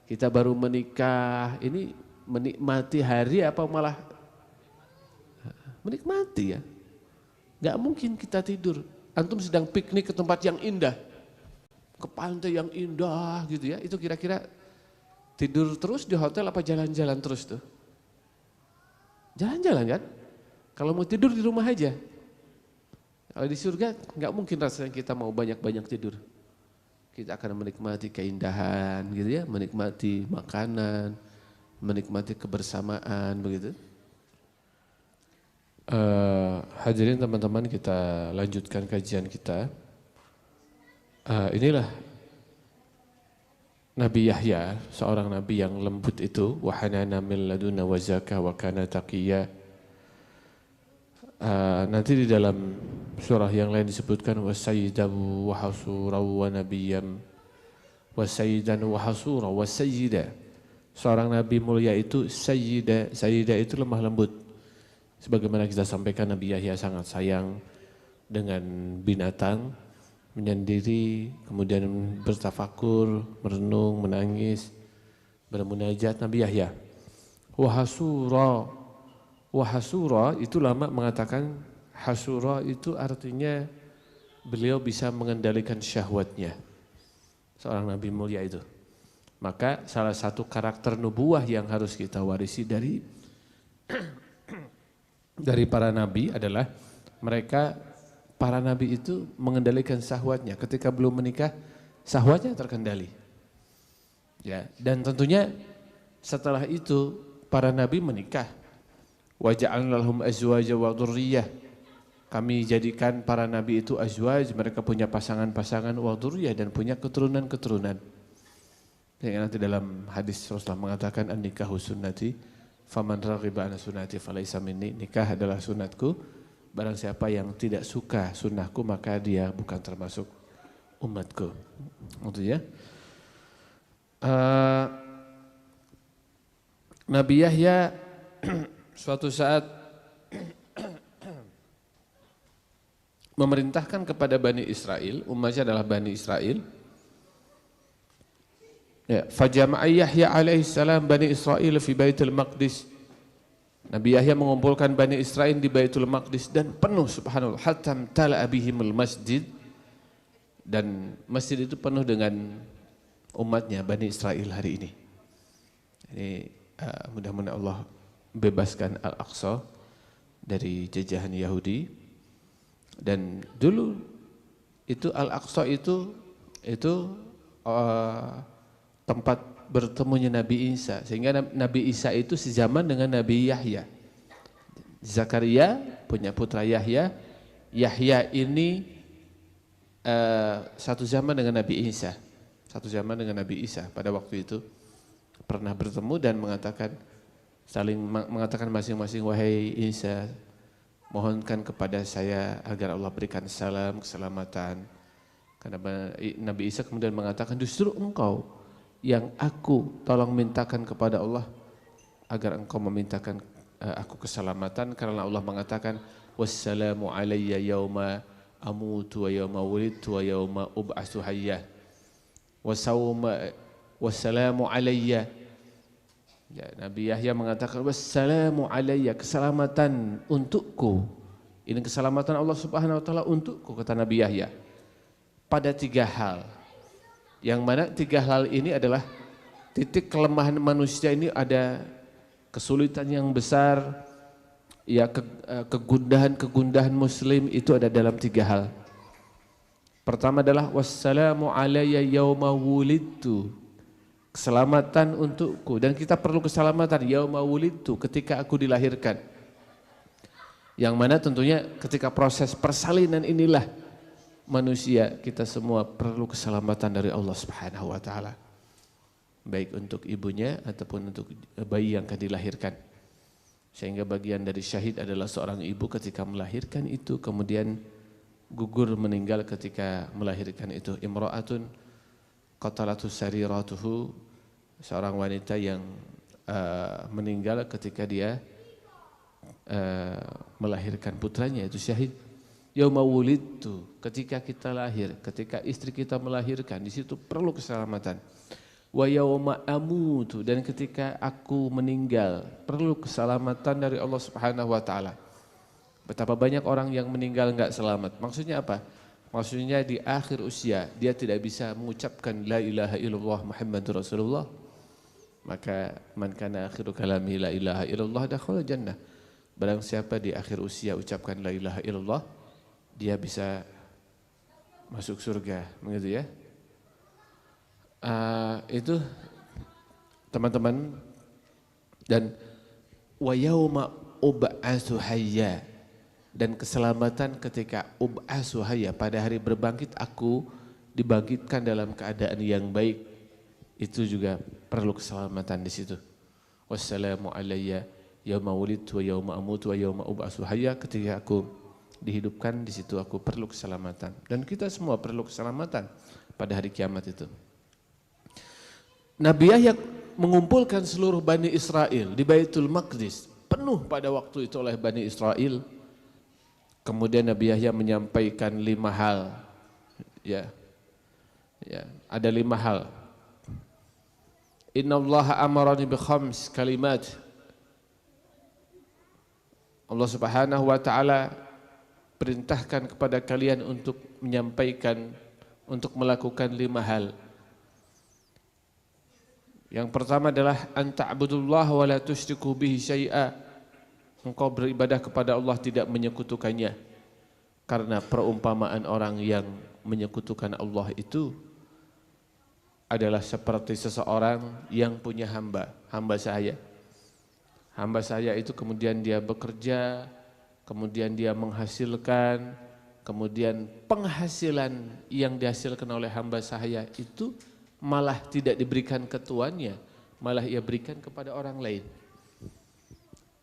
kita baru menikah, ini menikmati hari apa malah menikmati ya? Gak mungkin kita tidur. Antum sedang piknik ke tempat yang indah, ke pantai yang indah gitu ya, itu kira-kira tidur terus di hotel apa jalan-jalan terus tuh? Jalan-jalan kan? Kalau mau tidur di rumah aja. Kalau di surga nggak mungkin rasanya kita mau banyak-banyak tidur. Kita akan menikmati keindahan gitu ya, menikmati makanan, menikmati kebersamaan begitu. Hadirin teman-teman, kita lanjutkan kajian kita. Inilah Nabi Yahya, seorang nabi yang lembut itu, wa hanana min ladunna wa zakah wa kana taqiyya. Nanti di dalam surah yang lain disebutkan wa sayyidahu wa hasura wa nabiyyam wa sayyidan wa hasura wa sayyida. Seorang nabi mulia itu sayyida, sayyida itu lemah lembut. Sebagaimana kita sampaikan, Nabi Yahya sangat sayang dengan binatang, menyendiri, kemudian bertafakur, merenung, menangis, bermunajat. Nabi Yahya. Wahasura, wahasura itu lama mengatakan hasura itu artinya beliau bisa mengendalikan syahwatnya. Seorang nabi mulia itu. Maka salah satu karakter nubuwah yang harus kita warisi dari para nabi adalah mereka, para nabi itu mengendalikan syahwatnya. Ketika belum menikah, syahwatnya terkendali. Ya, dan tentunya setelah itu para nabi menikah. Wa ja'alna lahum azwaja wa dzurriyyah. Kami jadikan para nabi itu azwaj, mereka punya pasangan-pasangan, wa dzurriyyah, dan punya keturunan-keturunan. Yang nanti dalam hadis Rasulullah mengatakan an-nikahu sunnati faman raghiba an sunnati falaysa minni. Nikah adalah sunatku, barang siapa yang tidak suka sunnahku maka dia bukan termasuk umatku. Itu ya. Nabi Yahya suatu saat memerintahkan kepada Bani Israel, umatnya adalah Bani Israel. Ya, fajama'a Yahya alaihi salam Bani Israel fi Baitul Maqdis. Nabi Yahya mengumpulkan Bani Israel di Baitul Maqdis dan penuh, subhanallah, hatta tala'a bihimul masjid, dan masjid itu penuh dengan umatnya Bani Israel hari ini. Ini mudah-mudahan Allah bebaskan Al-Aqsa dari jajahan Yahudi. Dan dulu itu Al-Aqsa itu tempat bertemunya Nabi Isa, sehingga Nabi Isa itu sezaman dengan Nabi Yahya. Zakaria punya putra Yahya. Yahya ini satu zaman dengan Nabi Isa. Satu zaman dengan Nabi Isa pada waktu itu pernah bertemu dan saling mengatakan masing-masing, wahai Isa, mohonkan kepada saya agar Allah berikan salam, keselamatan. Karena Nabi Isa kemudian mengatakan, justru engkau yang aku tolong mintakan kepada Allah agar engkau memintakan aku keselamatan, karena Allah mengatakan wassalamu alayya yauma amutu wa yauma wulidtu wa yauma ub'atsu hayya wassalamu alayya. Ya, Nabi Yahya mengatakan wassalamu alayya, keselamatan untukku. Ini keselamatan Allah Subhanahu wa taala untukku, kata Nabi Yahya. Pada 3 hal. Yang mana 3 hal ini adalah titik kelemahan manusia. Ini ada kesulitan yang besar, ya, kegundahan muslim itu ada dalam 3 hal. Pertama adalah wassalamu alayya yauma wulidtu, keselamatan untukku, dan kita perlu keselamatan yauma wulidtu, ketika aku dilahirkan. Yang mana tentunya ketika proses persalinan inilah manusia kita semua perlu keselamatan dari Allah Subhanahu wa taala. Baik untuk ibunya ataupun untuk bayi yang akan dilahirkan. Sehingga bagian dari syahid adalah seorang ibu ketika melahirkan itu kemudian gugur meninggal ketika melahirkan itu. Imra'atun qatalatu sariratuhu, seorang wanita yang meninggal ketika dia melahirkan putranya, itu syahid. Yauma wulidtu, ketika kita lahir, ketika istri kita melahirkan, di situ perlu keselamatan. Wa yauma amutu, dan ketika aku meninggal, perlu keselamatan dari Allah Subhanahu wa taala. Betapa banyak orang yang meninggal enggak selamat. Maksudnya apa? Maksudnya di akhir usia dia tidak bisa mengucapkan la ilaha illallah Muhammadur Rasulullah. Maka man kana akhiru kalami la ilaha illallah dakhala jannah. Barang siapa di akhir usia ucapkan la ilaha illallah, dia bisa masuk surga, begitu ya. Itu teman-teman. Dan wa yauma ub'atsu hayya, dan keselamatan ketika ub'atsu hayya, pada hari berbangkit aku dibangkitkan dalam keadaan yang baik, itu juga perlu keselamatan di situ. Wassalamu alayya yauma wulidtu wa yauma amutu wa yauma ub'atsu hayya, ketika aku dihidupkan, di situ aku perlu keselamatan. Dan kita semua perlu keselamatan pada hari kiamat itu. Nabi Yahya mengumpulkan seluruh Bani Israel di Baitul Maqdis, penuh pada waktu itu oleh Bani Israel. Kemudian Nabi Yahya menyampaikan 5 hal. Ya, ada 5 hal. Innallaha amarani bi khams kalimat. Allah Subhanahu wa taala perintahkan kepada kalian untuk menyampaikan, untuk melakukan 5 hal. Yang pertama adalah anta'budullaha wa la tusyriku bihi syai'a. Engkau beribadah kepada Allah tidak menyekutukannya. Karena perumpamaan orang yang menyekutukan Allah itu adalah seperti seseorang yang punya hamba saya. Hamba saya itu kemudian dia bekerja, kemudian dia menghasilkan, kemudian penghasilan yang dihasilkan oleh hamba saya itu malah tidak diberikan ke tuannya, malah ia berikan kepada orang lain.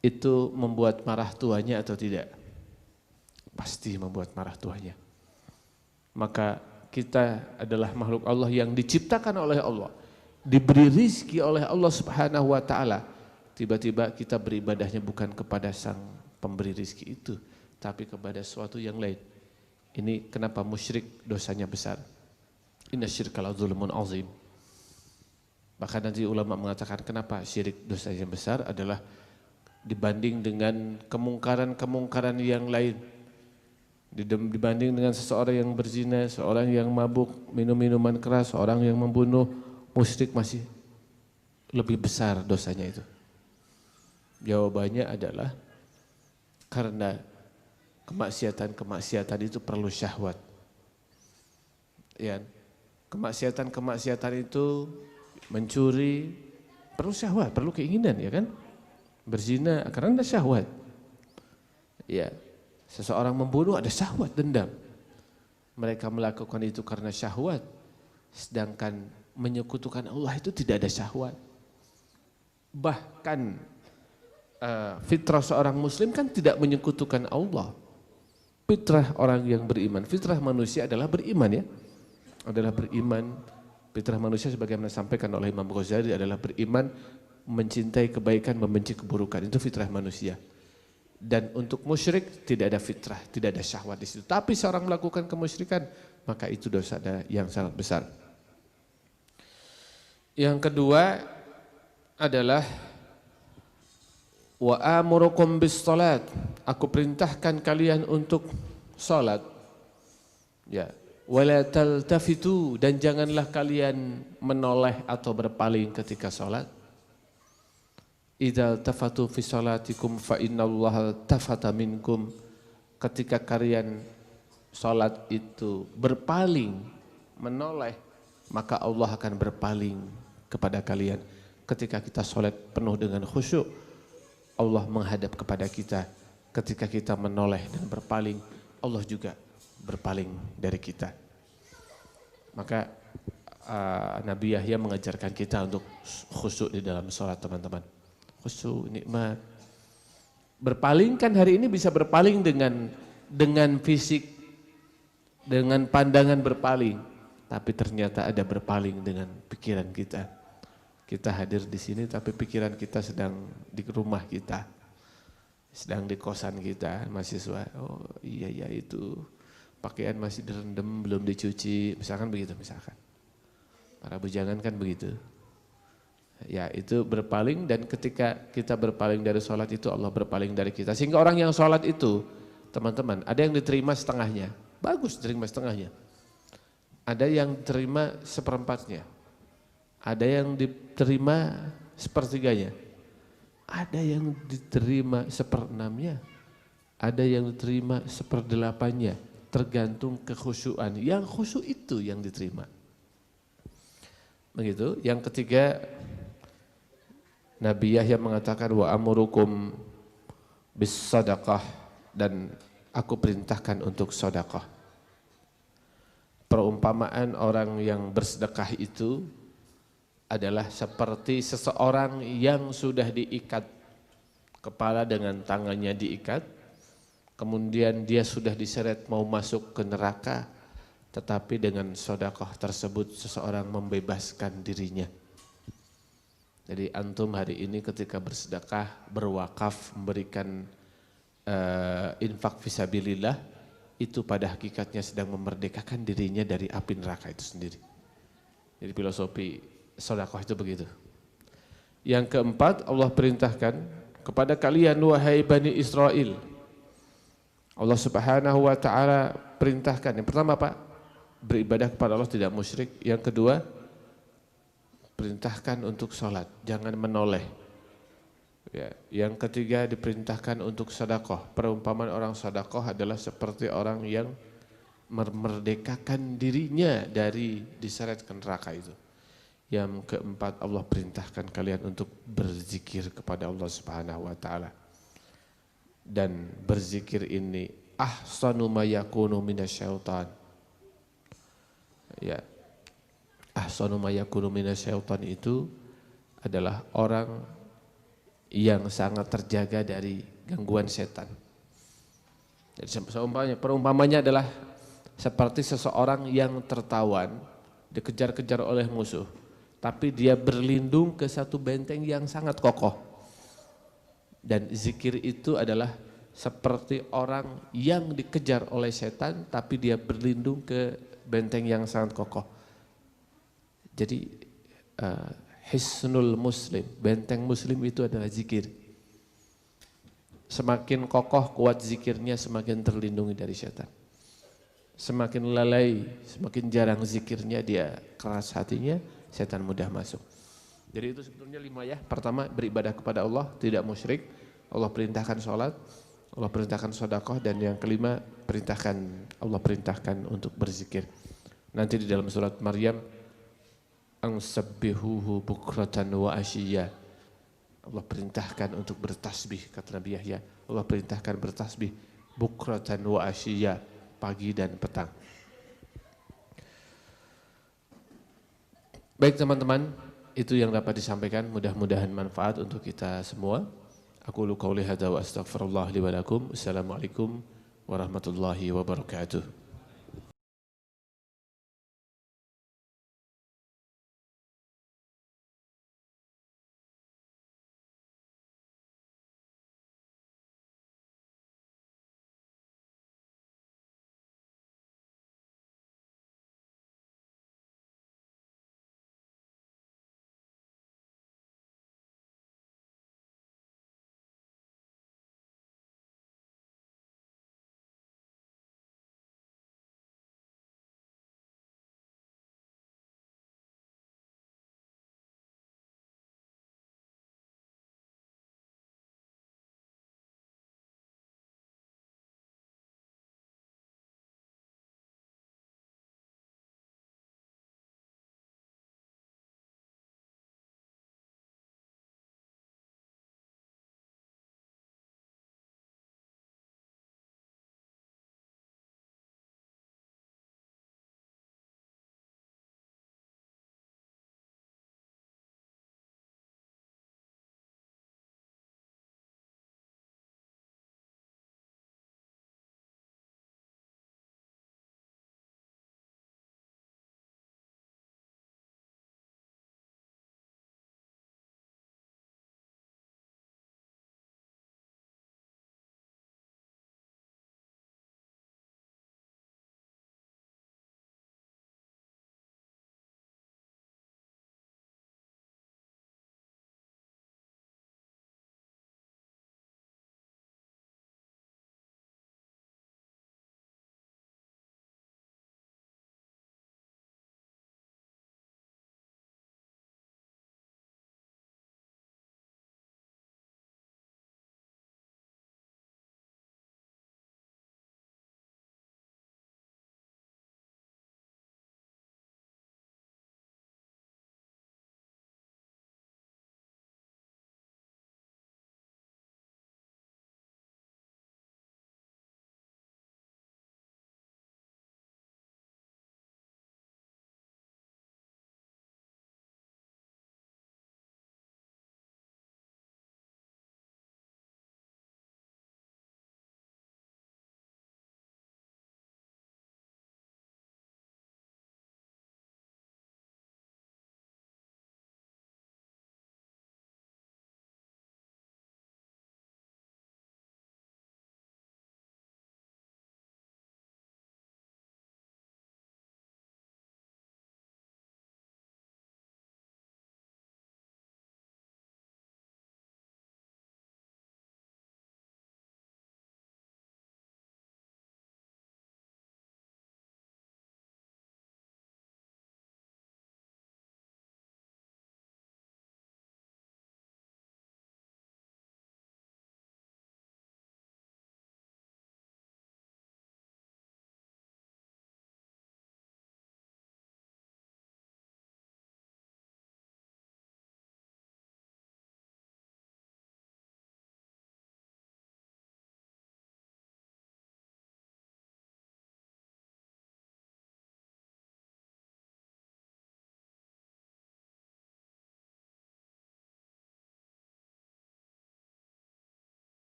Itu membuat marah tuannya atau tidak? Pasti membuat marah tuannya. Maka kita adalah makhluk Allah yang diciptakan oleh Allah, diberi rizki oleh Allah Subhanahu wa taala. Tiba-tiba kita beribadahnya bukan kepada sang pemberi rizki itu, tapi kepada sesuatu yang lain. Ini kenapa musyrik dosanya besar. Inna syirka la dzulmun azim. Bahkan nanti ulama mengatakan kenapa syirik dosanya besar adalah dibanding dengan kemungkaran-kemungkaran yang lain. Dibanding dengan seseorang yang berzina, seorang yang mabuk, minum minuman keras, seorang yang membunuh, musyrik masih lebih besar dosanya itu. Jawabannya adalah karena kemaksiatan itu perlu syahwat. Ya, kemaksiatan itu mencuri perlu syahwat, perlu keinginan, ya kan? Berzina karena ada syahwat. Ya, seseorang membunuh ada syahwat dendam. Mereka melakukan itu karena syahwat, sedangkan menyekutukan Allah itu tidak ada syahwat. Bahkan fitrah seorang muslim kan tidak menyekutukan Allah. Fitrah orang yang beriman, fitrah manusia adalah beriman, ya. Adalah beriman. Fitrah manusia sebagaimana disampaikan oleh Imam Ghazali adalah beriman, mencintai kebaikan, membenci keburukan. Itu fitrah manusia. Dan untuk musyrik tidak ada fitrah, tidak ada syahwat di situ. Tapi seorang melakukan kemusyrikan, maka itu dosa yang sangat besar. Yang kedua adalah wa amurukum bis salat. Aku perintahkan kalian untuk salat. Ya. Wala taltafitu, dan janganlah kalian menoleh atau berpaling ketika salat. Idza tafatu fi salatikum fa innallaha tafata minkum. Ketika kalian salat itu berpaling, menoleh, maka Allah akan berpaling kepada kalian. Ketika kita salat penuh dengan khusyuk, Allah menghadap kepada kita. Ketika kita menoleh dan berpaling, Allah juga berpaling dari kita. Maka Nabi Yahya mengajarkan kita untuk khusyuk di dalam sholat, teman-teman. Khusyuk, nikmat. Berpaling kan hari ini bisa berpaling dengan fisik, dengan pandangan berpaling, tapi ternyata ada berpaling dengan pikiran kita. Kita hadir di sini tapi pikiran kita sedang di rumah kita, sedang di kosan kita, mahasiswa. Oh iya ya, itu pakaian masih direndam, belum dicuci, misalkan begitu, misalkan. Para bujangan kan begitu. Ya itu berpaling, dan ketika kita berpaling dari sholat itu Allah berpaling dari kita. Sehingga orang yang sholat itu, teman-teman, ada yang diterima setengahnya, bagus diterima setengahnya. Ada yang diterima seperempatnya, ada yang diterima sepertiganya, ada yang diterima seperenamnya, ada yang diterima seperdelapannya, tergantung kekhusyuan. Yang khusyuk itu yang diterima. Begitu. Yang ketiga, Nabi Yahya mengatakan wa amurukum bis sadaqah, dan aku perintahkan untuk sedekah. Perumpamaan orang yang bersedekah itu adalah seperti seseorang yang sudah diikat kepala dengan tangannya diikat, kemudian dia sudah diseret mau masuk ke neraka, tetapi dengan sedekah tersebut seseorang membebaskan dirinya. Jadi antum hari ini ketika bersedekah, berwakaf, memberikan infak fisabilillah, itu pada hakikatnya sedang memerdekakan dirinya dari api neraka itu sendiri. Jadi filosofi sedekah itu begitu. Yang keempat, Allah perintahkan kepada kalian wahai Bani Israel. Allah Subhanahu wa taala perintahkan. Yang pertama apa? Beribadah kepada Allah, tidak musyrik. Yang kedua, perintahkan untuk sholat, jangan menoleh. Ya, yang ketiga diperintahkan untuk sedekah. Perumpamaan orang sedekah adalah seperti orang yang memerdekakan dirinya dari diseret ke neraka itu. Yang keempat, Allah perintahkan kalian untuk berzikir kepada Allah Subhanahu wa taala. Dan berzikir ini ahsanu ma yakunu minasyaitan. Ya. Ahsanu ma yakunu minasyaitan itu adalah orang yang sangat terjaga dari gangguan setan. Jadi perumpamanya adalah seperti seseorang yang tertawan, dikejar-kejar oleh musuh, tapi dia berlindung ke satu benteng yang sangat kokoh. Dan zikir itu adalah seperti orang yang dikejar oleh setan, tapi dia berlindung ke benteng yang sangat kokoh. Jadi hisnul muslim, benteng muslim itu adalah zikir. Semakin kokoh kuat zikirnya, semakin terlindungi dari setan. Semakin lalai, semakin jarang zikirnya, dia keras hatinya, setan mudah masuk. Jadi itu sebetulnya 5 ya. Pertama, beribadah kepada Allah, tidak musyrik. Allah perintahkan sholat, Allah perintahkan sedekah, dan yang kelima Allah perintahkan untuk berzikir. Nanti di dalam surat Maryam, ansabbihuhu bukratan wa asyiya. Allah perintahkan untuk bertasbih, kata Nabi Yahya. Allah perintahkan bertasbih bukratan wa asyiya, pagi dan petang. Baik teman-teman, itu yang dapat disampaikan, mudah-mudahan manfaat untuk kita semua. Aku qouli hadza wa astaghfirullah li wa lakum. Assalamualaikum warahmatullahi wabarakatuh.